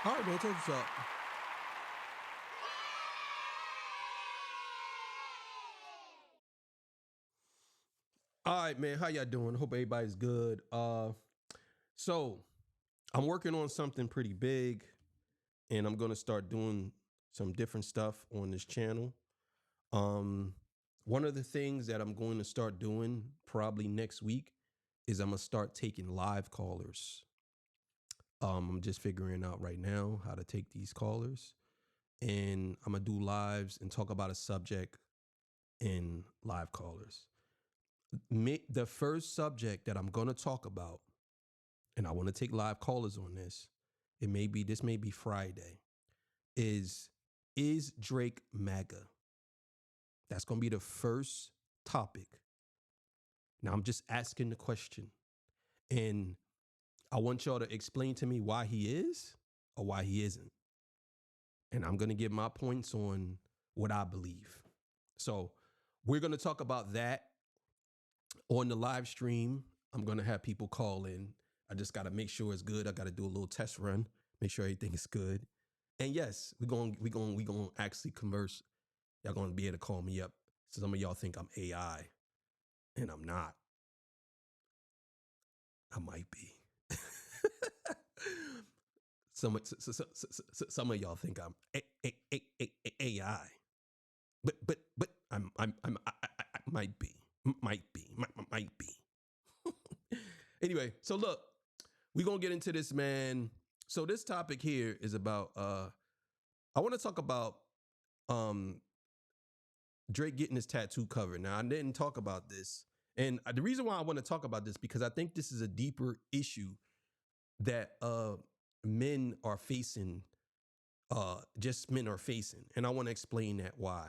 All right, man. Check this out. All right, man. How y'all doing? Hope everybody's good. So I'm working on something pretty big, and I'm gonna start doing some different stuff on this channel. Um, One of the things that I'm going to start doing probably next week is I'm gonna start taking live callers. I'm just figuring out right now how to take these callers, and I'm gonna do lives and talk about a subject in live callers. The first subject that I'm going to talk about, and I want to take live callers on this, this may be Friday, is Drake MAGA? That's going to be the first topic. Now I'm just asking the question, and I want y'all to explain to me why he is or why he isn't. And I'm going to give my points on what I believe. So we're going to talk about that on the live stream. I'm going to have people call in. I just got to make sure it's good. I got to do a little test run, make sure everything is good. And yes, we're going to actually converse. Y'all going to be able to call me up. So some of y'all think I'm AI, and I'm not. I might be. Some of y'all think I'm AI, but I might be. Anyway, so look, we're going to get into this, man. So this topic here is about, I want to talk about Drake getting his tattoo covered. Now, I didn't talk about this. And the reason why I want to talk about this, because I think this is a deeper issue that men are facing, just men are facing. And I want to explain that why.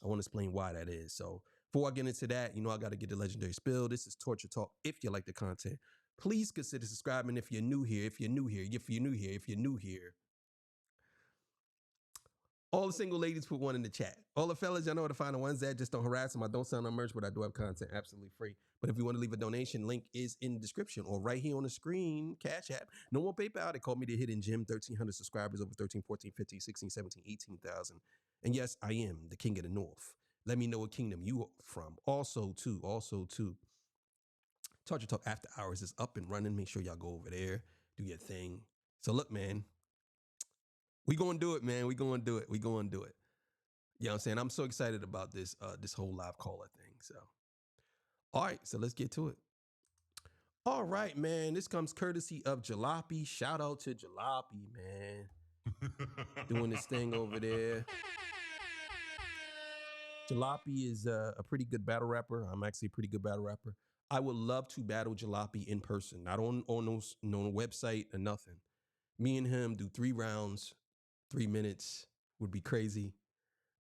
I want to explain why that is. So before I get into that, I got to get the legendary spill. This is Torture Talk. If you like the content, please consider subscribing. If you're new here, all the single ladies put one in the chat. All the fellas, y'all know how to find the ones that just don't harass them. I don't sell no merch, but I do have content absolutely free. But if you want to leave a donation, link is in the description or right here on the screen, Cash App. No more PayPal. They called me the hidden gem. 1,300 subscribers, over 13, 14, 15, 16, 17, 18,000. And yes, I am the king of the north. Let me know what kingdom you are from. Also, too, Torture Talk After Hours is up and running. Make sure y'all go over there, do your thing. So look, man, we going to do it, man. We going to do it. You know what I'm saying? I'm so excited about this whole live caller thing. So, all right, so let's get to it. All right, man. This comes courtesy of Jalapy. Shout out to Jalapy, man. Doing this thing over there. Jalapy is a pretty good battle rapper. I'm actually a pretty good battle rapper. I would love to battle Jalapy in person, not on no website or nothing. Me and him do 3 rounds, 3 minutes would be crazy.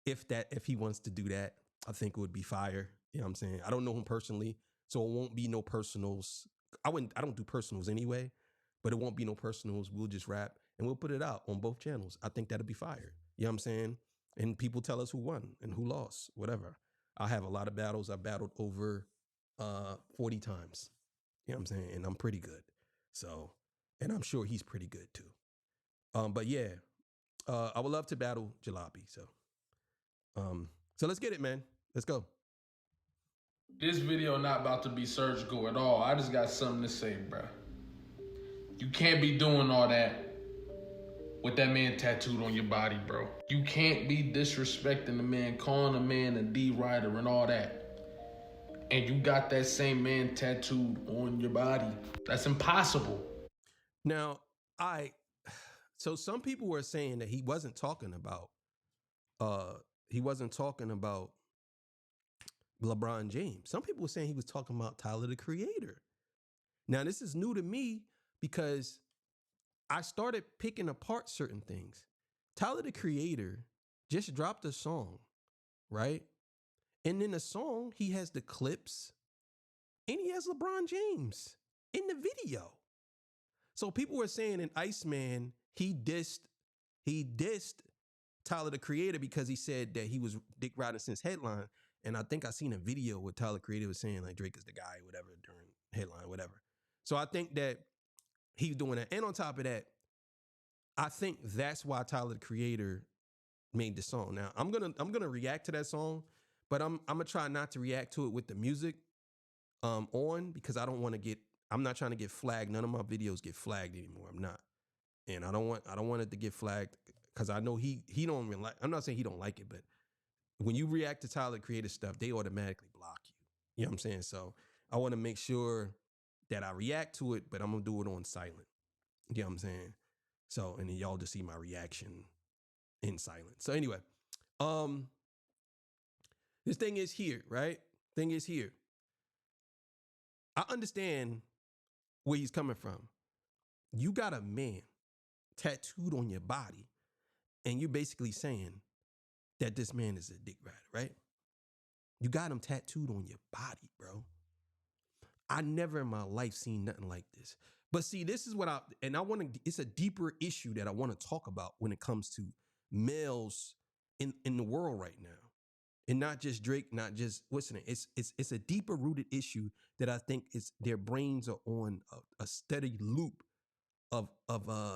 If he wants to do that, I think it would be fire. You know what I'm saying? I don't know him personally, so it won't be no personals. I don't do personals anyway, but it won't be no personals. We'll just rap and we'll put it out on both channels. I think that'd be fire. You know what I'm saying? And people tell us who won and who lost, whatever. I have a lot of battles. I battled over 40 times. You know what I'm saying? And I'm pretty good. So, and I'm sure he's pretty good too. But yeah, I would love to battle Jalapy. So let's get it, man. Let's go. This video not about to be surgical at all. I just got something to say, bro. You can't be doing all that with that man tattooed on your body, bro. You can't be disrespecting the man, calling the man a D-Rider and all that. And you got that same man tattooed on your body. That's impossible. Now, so some people were saying that he wasn't talking about LeBron James. Some people were saying he was talking about Tyler the Creator. Now, this is new to me because I started picking apart certain things. Tyler the Creator just dropped a song, right? And in the song, he has the clips and he has LeBron James in the video. So people were saying in Iceman, he dissed Tyler the Creator because he said that he was Dick Robinson's headline. And I think I seen a video where Tyler the Creator was saying like Drake is the guy, whatever, during headline, whatever. So I think that he's doing that. And on top of that, I think that's why Tyler the Creator made the song. Now I'm gonna react to that song, but I'm gonna try not to react to it with the music on because I'm not trying to get flagged. None of my videos get flagged anymore. I'm not. And I don't want it to get flagged because I know he don't even like. I'm not saying he don't like it, but when you react to Tyler Creator stuff, they automatically block you. You know what I'm saying? So I want to make sure that I react to it, but I'm gonna do it on silent. You know what I'm saying? So and then y'all just see my reaction in silence. So anyway, um, this thing is here, right? Thing is here. I understand where he's coming from. You got a man tattooed on your body, and you're basically saying that this man is a dick rider, right? You got him tattooed on your body, bro. I never in my life seen nothing like this. But see, this is what I want to, it's a deeper issue that I want to talk about when it comes to males in the world right now. And not just Drake, not just what's the name. It's a deeper rooted issue that I think is their brains are on a steady loop of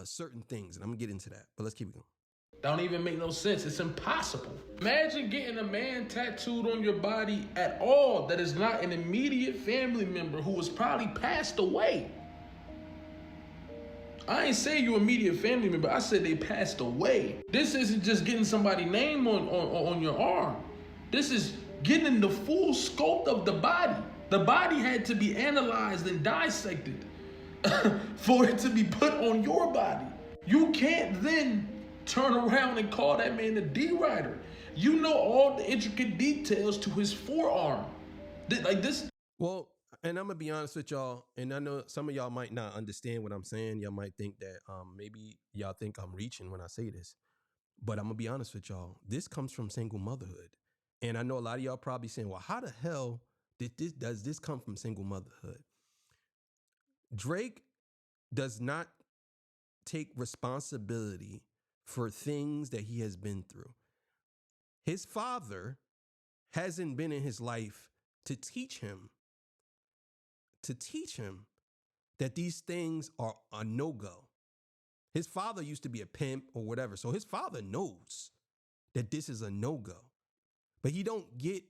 certain things, and I'm gonna get into that. But let's keep it going. Don't even make no sense. It's impossible. Imagine getting a man tattooed on your body at all that is not an immediate family member who was probably passed away. I ain't say you immediate family member. I said they passed away. This isn't just getting somebody's name on your arm. This is getting the full scope of the body. The body had to be analyzed and dissected for it to be put on your body. You can't then turn around and call that man a D-rider. You know all the intricate details to his forearm. Like this. Well, and I'm gonna be honest with y'all, and I know some of y'all might not understand what I'm saying. Y'all might think that maybe y'all think I'm reaching when I say this, but I'm gonna be honest with y'all. This comes from single motherhood, and I know a lot of y'all probably saying, "Well, how the hell does this come from single motherhood?" Drake does not take responsibility for things that he has been through. His father hasn't been in his life to teach him that these things are a no-go. His father used to be a pimp or whatever. So his father knows that this is a no-go. But he don't get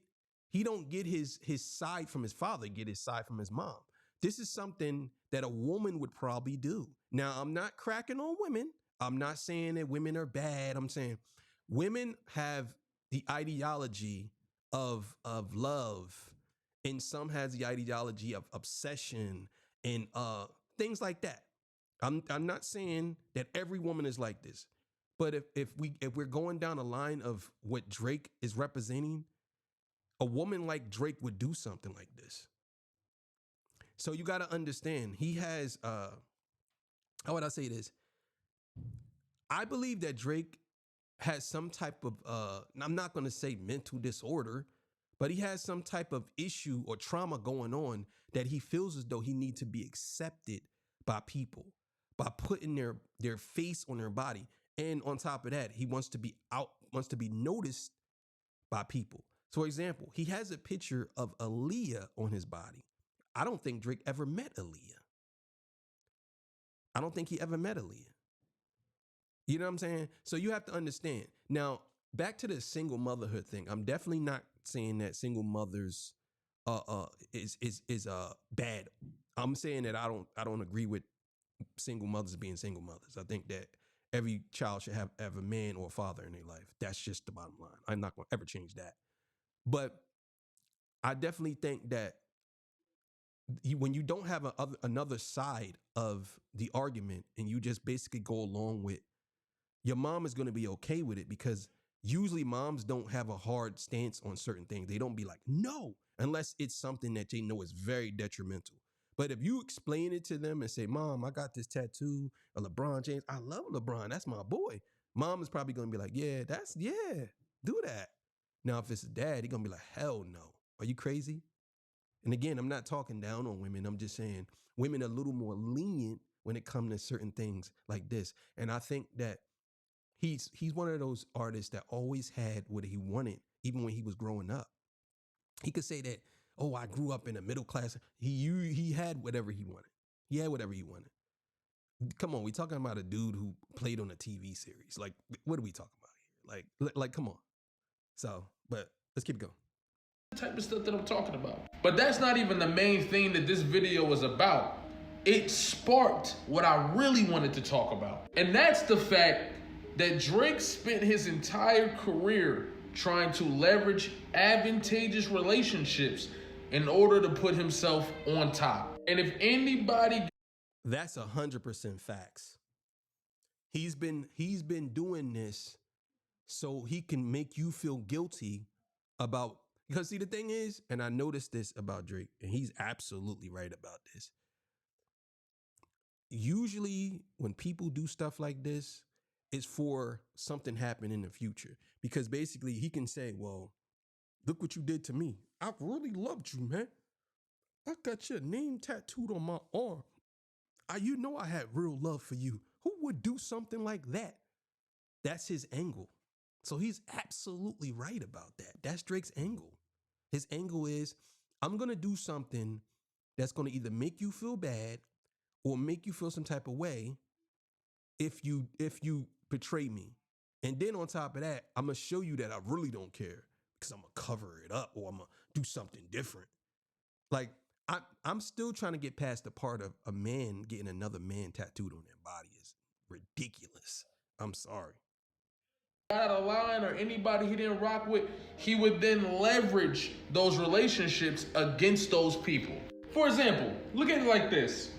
his side from his father, get his side from his mom. This is something that a woman would probably do. Now, I'm not cracking on women. I'm not saying that women are bad. I'm saying women have the ideology of love, and some has the ideology of obsession and things like that. I'm not saying that every woman is like this, but if we're going down a line of what Drake is representing, a woman like Drake would do something like this. So you got to understand, he has how would I say this? I believe that Drake has some type of I'm not going to say mental disorder, but he has some type of issue or trauma going on that he feels as though he needs to be accepted by people by putting their face on their body. And on top of that, he wants to be noticed by people. So, for example, he has a picture of Aaliyah on his body. I don't think Drake ever met Aaliyah. I don't think he ever met Aaliyah. You know what I'm saying? So you have to understand. Now, back to the single motherhood thing. I'm definitely not saying that single mothers is bad. I'm saying that I don't agree with single mothers being single mothers. I think that every child should have a man or a father in their life. That's just the bottom line. I'm not going to ever change that. But I definitely think that when you don't have another side of the argument and you just basically go along with, your mom is going to be okay with it, because usually moms don't have a hard stance on certain things. They don't be like, no, unless it's something that they know is very detrimental. But if you explain it to them and say, Mom, I got this tattoo of LeBron James. I love LeBron. That's my boy. Mom is probably going to be like, yeah, do that. Now, if it's a dad, he's going to be like, hell no. Are you crazy? And again, I'm not talking down on women. I'm just saying women are a little more lenient when it comes to certain things like this. And I think that he's one of those artists that always had what he wanted, even when he was growing up. He could say that, oh, I grew up in a middle class. He had whatever he wanted. He had whatever he wanted. Come on, we talking about a dude who played on a TV series. Like, what are we talking about here? Like, come on. So, but let's keep it going. Type of stuff that I'm talking about. But that's not even the main thing that this video was about. It sparked what I really wanted to talk about. And that's the fact that Drake spent his entire career trying to leverage advantageous relationships in order to put himself on top. And if anybody, That's 100% facts. He's been doing this so he can make you feel guilty about, because see the thing is, and I noticed this about Drake, and he's absolutely right about this. Usually when people do stuff like this, it's for something happen in the future. Because basically he can say, well, look what you did to me. I really loved you, man. I got your name tattooed on my arm. You know I had real love for you. Who would do something like that? That's his angle. So he's absolutely right about that. That's Drake's angle. His angle is, I'm going to do something that's going to either make you feel bad or make you feel some type of way if you betray me. And then on top of that, I'm going to show you that I really don't care because I'm going to cover it up or I'm going to do something different. Like, I'm still trying to get past the part of a man getting another man tattooed on their body is ridiculous. I'm sorry. got out of line or anybody he didn't rock with, he would then leverage those relationships against those people. For example, look at it like this.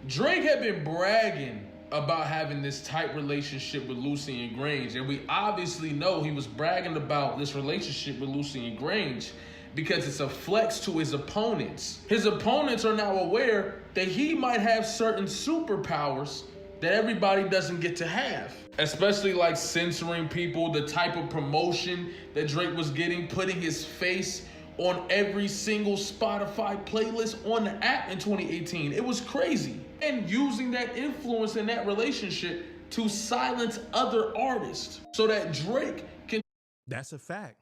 Drake had been bragging about having this tight relationship with Lucy and Grange, and we obviously know he was bragging about this relationship with Lucy and Grange because it's a flex to his opponents. His opponents are now aware that he might have certain superpowers that everybody doesn't get to have. Especially like censoring people, the type of promotion that Drake was getting, putting his face on every single Spotify playlist on the app in 2018. It was crazy. And using that influence in that relationship to silence other artists so that Drake can. That's a fact.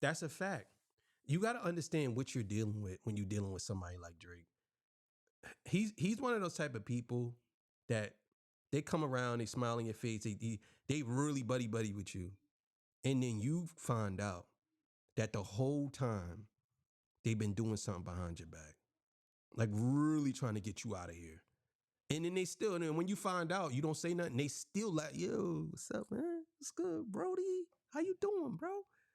That's a fact. You got to understand what you're dealing with when you're dealing with somebody like Drake. He's one of those type of people that they come around, they smile in your face, they really buddy with you. And then you find out that the whole time they've been doing something behind your back. Like really trying to get you out of here. And then and then when you find out, you don't say nothing, they still like, yo, what's up, man? What's good, Brody? How you doing, bro?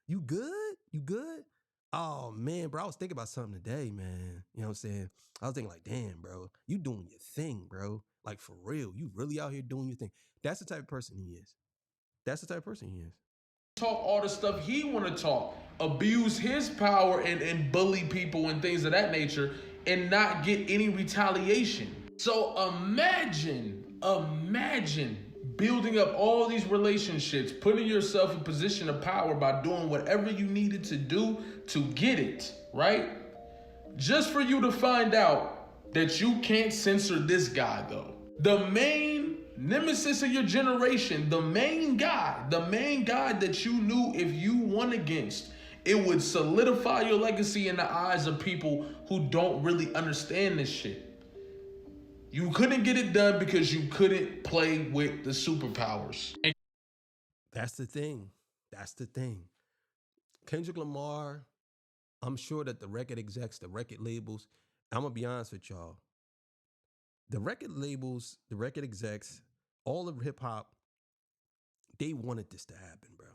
You good? You good? Oh, man, bro, I was thinking about something today, man. You know what I'm saying? I was thinking like, damn, bro, you doing your thing, bro. Like, for real, you really out here doing your thing. That's the type of person he is. That's the type of person he is. Talk all the stuff he want to talk, abuse his power and bully people and things of that nature and not get any retaliation. So imagine building up all these relationships, putting yourself in position of power by doing whatever you needed to do to get it, right? Just for you to find out that you can't censor this guy though. The main nemesis of your generation, the main guy that you knew if you won against, it would solidify your legacy in the eyes of people who don't really understand this shit. You couldn't get it done because you couldn't play with the superpowers. That's the thing. That's the thing. Kendrick Lamar, I'm sure that the record execs, the record labels, I'm going to be honest with y'all. The record labels, the record execs, all of hip hop, they wanted this to happen, bro.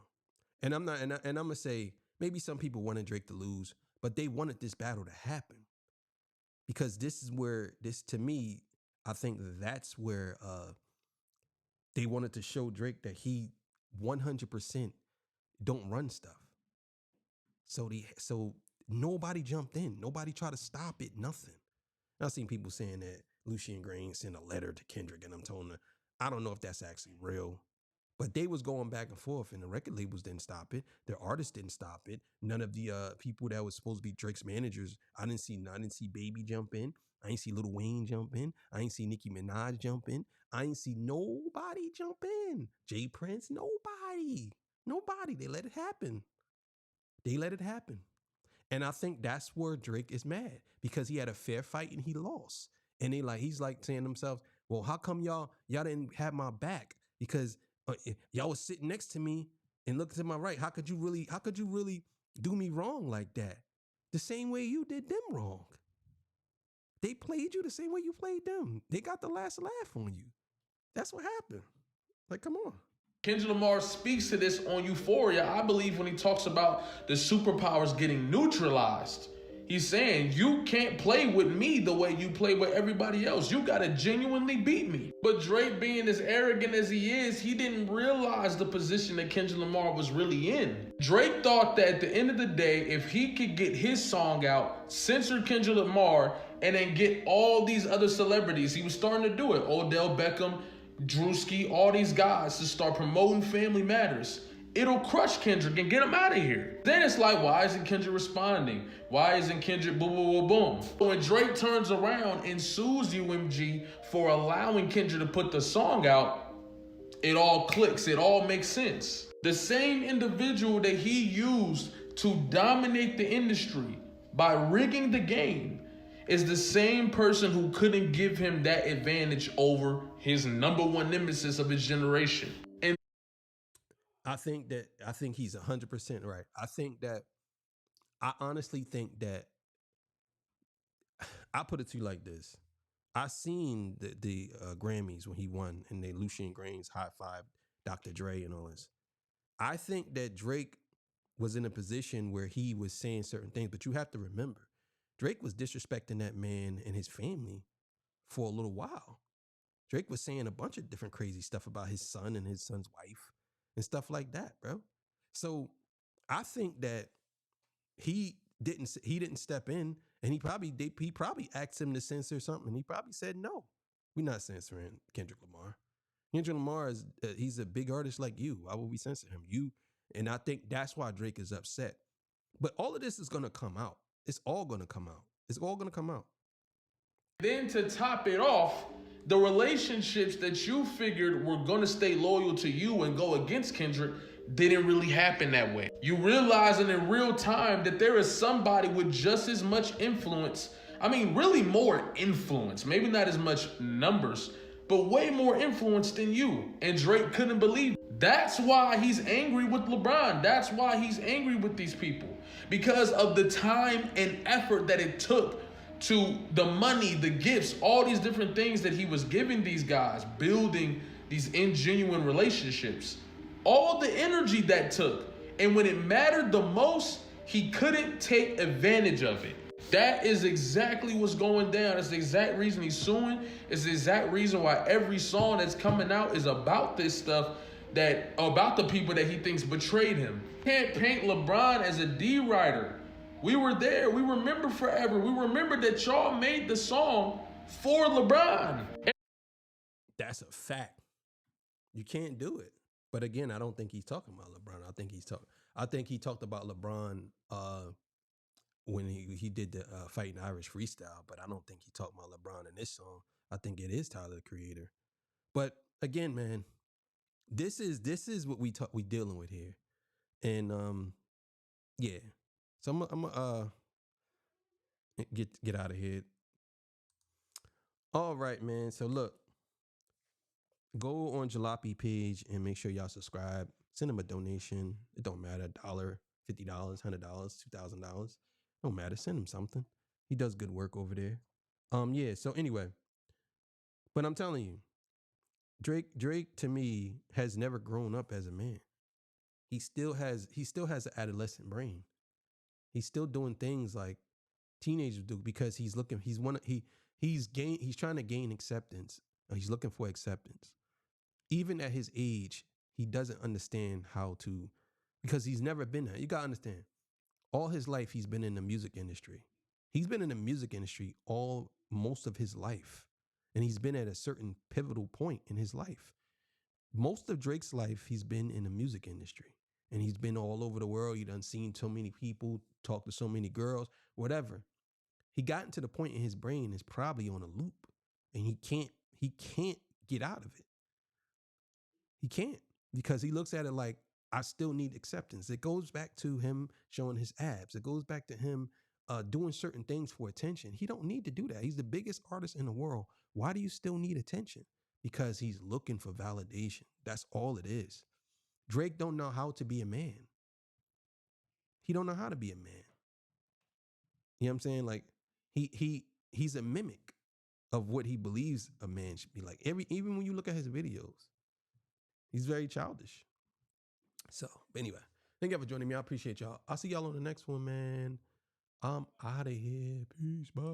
And I'm not, and I'm going to say, maybe some people wanted Drake to lose, but they wanted this battle to happen. Because this is where, to me, I think that's where they wanted to show Drake that he 100% don't run stuff. So nobody jumped in. Nobody tried to stop it. Nothing. I've seen people saying that Lucian Grain sent a letter to Kendrick and I'm telling her, I don't know if that's actually real. But they was going back and forth and the record labels didn't stop it. Their artists didn't stop it. None of the people that was supposed to be Drake's managers, I didn't see Baby jump in. I ain't see Lil Wayne jump in. I ain't see Nicki Minaj jump in. I ain't see nobody jump in. Jay Prince, nobody. They let it happen. And I think that's where Drake is mad because he had a fair fight and he lost. And he's like saying to himself, Well, how come y'all didn't have my back? Because y'all was sitting next to me and looked to my right. How could you really do me wrong like that? The same way you did them wrong. They played you the same way you played them. They got the last laugh on you. That's what happened. Like, come on. Kendrick Lamar speaks to this on Euphoria, I believe, when he talks about the superpowers getting neutralized. He's saying, you can't play with me the way you play with everybody else. You gotta genuinely beat me. But Drake, being as arrogant as he is, he didn't realize the position that Kendrick Lamar was really in. Drake thought that at the end of the day, if he could get his song out, censor Kendrick Lamar, and then get all these other celebrities, he was starting to do it. Odell Beckham, Drewski, all these guys to start promoting Family Matters. It'll crush Kendrick and get him out of here. Then it's like, why isn't Kendrick responding? Why isn't Kendrick boom, boom, boom, boom? When Drake turns around and sues UMG for allowing Kendrick to put the song out, it all clicks, it all makes sense. The same individual that he used to dominate the industry by rigging the game is the same person who couldn't give him that advantage over his number one nemesis of his generation. And I think he's 100% right. I honestly think that I put it to you like this. I seen the Grammys when he won and they Lucian Grains high five Dr. Dre and all this. I think that Drake was in a position where he was saying certain things, but you have to remember, Drake was disrespecting that man and his family for a little while. Drake was saying a bunch of different crazy stuff about his son and his son's wife and stuff like that, bro. So I think that he didn't step in, and he probably asked him to censor something. He probably said no, we're not censoring Kendrick Lamar. Kendrick Lamar is he's a big artist like you. Why would we censor him? And I think that's why Drake is upset. But all of this is gonna come out. It's all gonna come out. It's all gonna come out. then to top it off, the relationships that you figured were gonna stay loyal to you and go against Kendrick didn't really happen that way. You realizing in real time that there is somebody with just as much influence. I mean, really more influence. Maybe not as much numbers, but way more influence than you. And Drake couldn't believe it. That's why he's angry with LeBron. That's why he's angry with these people. Because of the time and effort that it took to the money, the gifts, all these different things that he was giving these guys, building these ingenuine relationships. All the energy that took. And when it mattered the most, he couldn't take advantage of it. That is exactly what's going down. That's the exact reason he's suing. It's the exact reason why every song that's coming out is about this stuff, that about the people that he thinks betrayed him. Can't paint LeBron as a D-writer. We were there. We remember forever. We remember that y'all made the song for LeBron. That's a fact. You can't do it. But again, I don't think he's talking about LeBron. I think he talked about LeBron when he did the Fighting Irish freestyle, but I don't think he talked about LeBron in this song. I think it is Tyler the Creator. But again, man, this is what we dealing with here. And yeah. So I'm get out of here. All right, man. So look, go on Jalapy page and make sure y'all subscribe. Send him a donation. It don't matter, $1, $50, $100, $2,000. Don't matter. Send him something. He does good work over there. Yeah. So anyway, but I'm telling you, Drake to me has never grown up as a man. He still has an adolescent brain. He's still doing things like teenagers do because he's trying to gain acceptance. He's looking for acceptance. Even at his age, he doesn't understand how to, because he's never been there. You gotta understand, all his life he's been in the music industry. He's been in the music industry most of his life, and he's been at a certain pivotal point in his life. Most of Drake's life, he's been in the music industry, and he's been all over the world. He done seen so many people, talked to so many girls, whatever. He gotten to the point in his brain is probably on a loop, and he can't get out of it. He can't, because he looks at it like, I still need acceptance. It goes back to him showing his abs. It goes back to him doing certain things for attention. He don't need to do that. He's the biggest artist in the world. Why do you still need attention? Because he's looking for validation. That's all it is. Drake don't know how to be a man. He don't know how to be a man. You know what I'm saying? Like he's a mimic of what he believes a man should be like. Even when you look at his videos, he's very childish. So, but anyway, thank you for joining me. I appreciate y'all. I'll see y'all on the next one, man. I'm out of here. Peace. Bye.